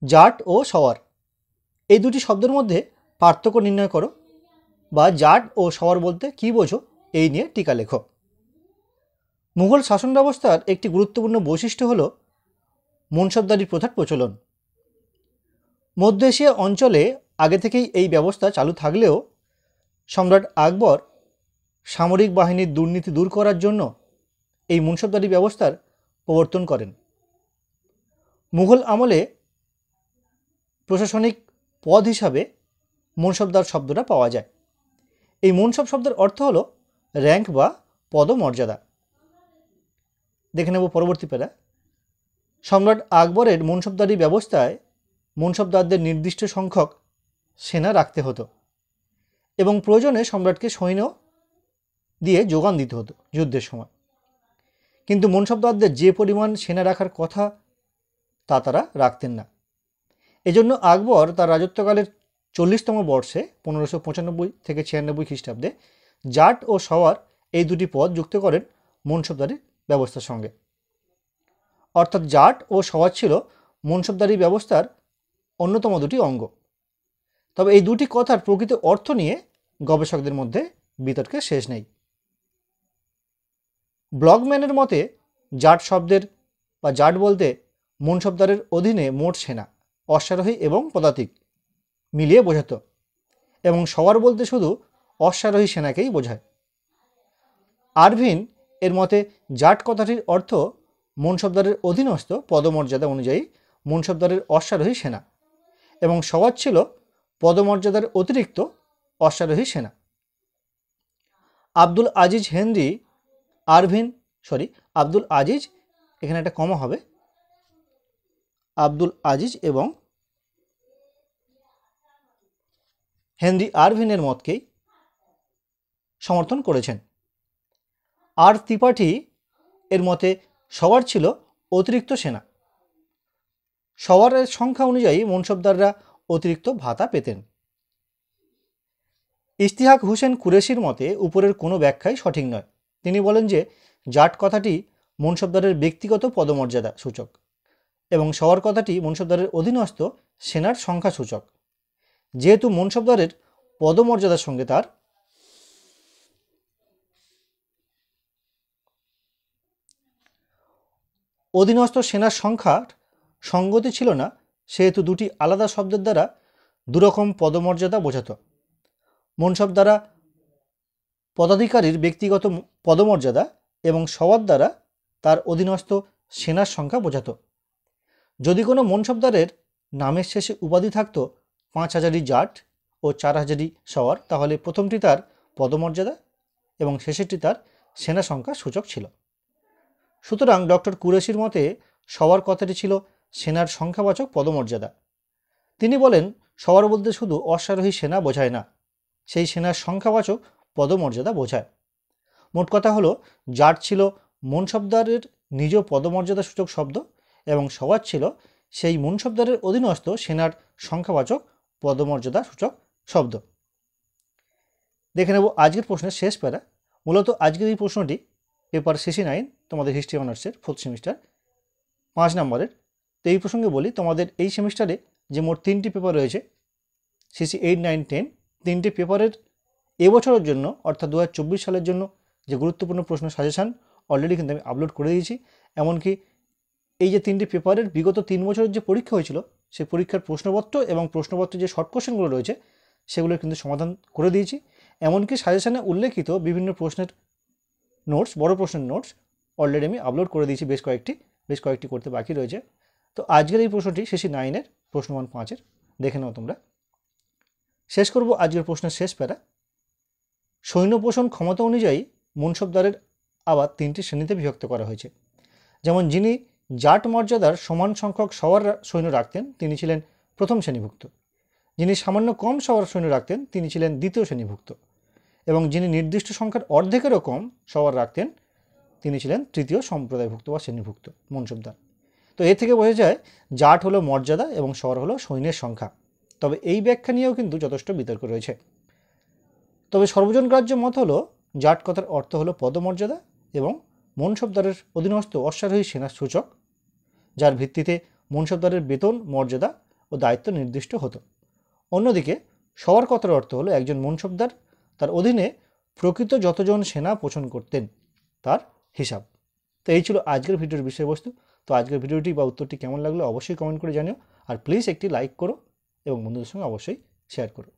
জাট ও সওয়ার এই দুটি শব্দের মধ্যে পার্থক্য নির্ণয় করো, বা জাট ও সওয়ার বলতে কী বোঝো এই নিয়ে টিকা লেখো। মুঘল শাসন ব্যবস্থার একটি গুরুত্বপূর্ণ বৈশিষ্ট্য হল মনসবদারি প্রথার প্রচলন। মধ্য এশিয়া অঞ্চলে আগে থেকেই এই ব্যবস্থা চালু থাকলেও সম্রাট আকবর সামরিক বাহিনীর দুর্নীতি দূর করার জন্য এই মনসবদারি ব্যবস্থার প্রবর্তন করেন। মুঘল আমলে প্রশাসনিক পদ হিসাবে মনসবদার শব্দটা পাওয়া যায়। এই মনসব শব্দের অর্থ হল র্যাঙ্ক বা পদমর্যাদা। দেখে নেব পরবর্তী প্যারা। সম্রাট আকবরের মনসবদারি ব্যবস্থায় মনসবদারদের নির্দিষ্ট সংখ্যক সেনা রাখতে হতো এবং প্রয়োজনে সম্রাটকে সৈন্য দিয়ে যোগান দিতে হতো যুদ্ধের সময়। কিন্তু মনসবদারদের যে পরিমাণ সেনা রাখার কথা তা তারা রাখতেন না। এজন্য আকবর তার রাজত্বকালের 40তম বর্ষে 1595 থেকে 96 খ্রিস্টাব্দে জাট ও সওয়ার এই দুটি পদ যুক্ত করেন মনসবদারি ব্যবস্থার সঙ্গে। অর্থাৎ জাট ও সওয়ার ছিল মনসবদারি ব্যবস্থার অন্যতম দুটি অঙ্গ। তবে এই দুটি কথার প্রকৃত অর্থ নিয়ে গবেষকদের মধ্যে বিতর্কের শেষ নেই। ব্লগম্যানের মতে জাট শব্দের বা জাট বলতে মনসবদারের অধীনে মোট সেনা, অশ্বারোহী এবং পদাতিক মিলিয়ে বোঝাতো, এবং সওয়ার বলতে শুধু অশ্বারোহী সেনাকেই বোঝায়। আরভিন এর মতে জাট কথাটির অর্থ মনসবদারের অধীনস্থ পদমর্যাদা অনুযায়ী মনসবদারের অশ্বারোহী সেনা, এবং সওয়ার ছিল পদমর্যাদার অতিরিক্ত অশ্বারোহী সেনা। আব্দুল আজিজ এখানে একটা কমা হবে, আব্দুল আজিজ এবং হেনরি আরভিনের মতকেই সমর্থন করেছেন। আর ত্রিপাঠী এর মতে সওয়ার ছিল অতিরিক্ত সেনা। সওয়ারের সংখ্যা অনুযায়ী মনসবদাররা অতিরিক্ত ভাতা পেতেন। ইশতিহাক হুসেন কুরেশির মতে উপরের কোনো ব্যাখ্যাই সঠিক নয়। তিনি বলেন যে জাট কথাটি মনসবদারের ব্যক্তিগত পদমর্যাদা সূচক এবং সওয়ার কথাটি মনসবদারের অধীনস্থ সেনার সংখ্যা সূচক। যেহেতু মনসবদারের পদমর্যাদার সঙ্গে তার অধীনস্থ সেনার সংখ্যার সঙ্গতি ছিল না, সেহেতু দুটি আলাদা শব্দের দ্বারা দুরকম পদমর্যাদা বোঝাত। মনসব দ্বারা পদাধিকারীর ব্যক্তিগত পদমর্যাদা এবং সওয়ার দ্বারা তার অধীনস্থ সেনার সংখ্যা বোঝাত। যদি কোনো মনসবদারের নামের শেষে উপাধি থাকত 5000 জাট ও 4000 সওয়ার, তাহলে প্রথমটি তার পদমর্যাদা এবং শেষেরটি তার সেনা সংখ্যা সূচক ছিল। সুতরাং ডক্টর কুরেশির মতে সওয়ার কথাটি ছিল সেনার সংখ্যাবাচক পদমর্যাদা। তিনি বলেন সওয়ার বলতে শুধু অশ্বারোহী সেনা বোঝায় না, সেই সেনার সংখ্যাবাচক পদমর্যাদা বোঝায়। মোট কথা হলো জাট ছিল মনসবদারের নিজ পদমর্যাদা সূচক শব্দ এবং সওয়ার ছিল সেই মনসবদারের অধীনস্থ সেনার সংখ্যাবাচক পদমর্যাদা সূচক শব্দ। দেখে নেব আজকের প্রশ্নের শেষ প্যারা। মূলত আজকের এই প্রশ্নটি পেপার CC9 তোমাদের হিস্ট্রি অনার্সের 4th সেমিস্টার 5 নম্বরের। তো এই প্রসঙ্গে বলি, তোমাদের এই সেমিস্টারে যে মোট 3টি পেপার রয়েছে CC8, 9, 10, 3টি পেপারের এবছরের জন্য অর্থাৎ 2024 সালের জন্য যে গুরুত্বপূর্ণ প্রশ্ন সাজেশান অলরেডি কিন্তু আমি আপলোড করে দিয়েছি। এমনকি এই যে 3টি পেপারের বিগত 3 বছরের যে পরীক্ষা হয়েছিল সেই পরীক্ষার প্রশ্নপত্র এবং প্রশ্নপত্রের যে শর্ট কোশ্চেনগুলো রয়েছে সেগুলোর কিন্তু সমাধান করে দিয়েছি। এমনকি সাজেশানে উল্লেখিত বিভিন্ন প্রশ্নের নোটস, বড় প্রশ্নের নোটস অলরেডি আমি আপলোড করে দিয়েছি। বেশ কয়েকটি করতে বাকি রয়েছে। তো আজকের এই প্রশ্নটি CC9-এর প্রশ্নমান 5-এর, দেখে নাও তোমরা। শেষ করব আজকের প্রশ্নের শেষ প্যারা। সৈন্য পোষণ ক্ষমতা অনুযায়ী মনসবদারের আবার 3টি শ্রেণীতে বিভক্ত করা হয়েছে। যেমন যিনি জাট মর্যাদার সমান সংখ্যক সওয়ার সৈন্য রাখতেন তিনি ছিলেন প্রথম শ্রেণীভুক্ত, যিনি সামান্য কম সওয়ার সৈন্য রাখতেন তিনি ছিলেন দ্বিতীয় শ্রেণীভুক্ত, এবং যিনি নির্দিষ্ট সংখ্যার অর্ধেকেরও কম সওয়ার রাখতেন তিনি ছিলেন তৃতীয় সম্প্রদায়ভুক্ত বা শ্রেণীভুক্ত মনসবদার। তো এ থেকে বোঝা যায় জাট হলো মর্যাদা এবং সওয়ার হলো সৈন্যের সংখ্যা। তবে এই ব্যাখ্যা নিয়েও কিন্তু যথেষ্ট বিতর্ক রয়েছে। তবে সর্বজনগ্রাহ্য মত হলো জাট কথার অর্থ হলো পদমর্যাদা এবং মনসবদারের অধীনস্থ অশ্বারোহী সেনার সূচক, যার ভিত্তিতে মনসবদারের বেতন, মর্যাদা ও দায়িত্ব নির্দিষ্ট হতো। অন্যদিকে সবার কথার অর্থ হলো একজন মনসবদার তার অধীনে প্রকৃত যতজন সেনা পোষণ করতেন তার হিসাব। তো এই ছিল আজকের ভিডিওর বিষয়বস্তু। তো আজকের ভিডিওটি বা উত্তরটি কেমন লাগলো অবশ্যই কমেন্ট করে জানিও, আর প্লিজ একটি লাইক করো এবং বন্ধুদের সঙ্গে অবশ্যই শেয়ার করো।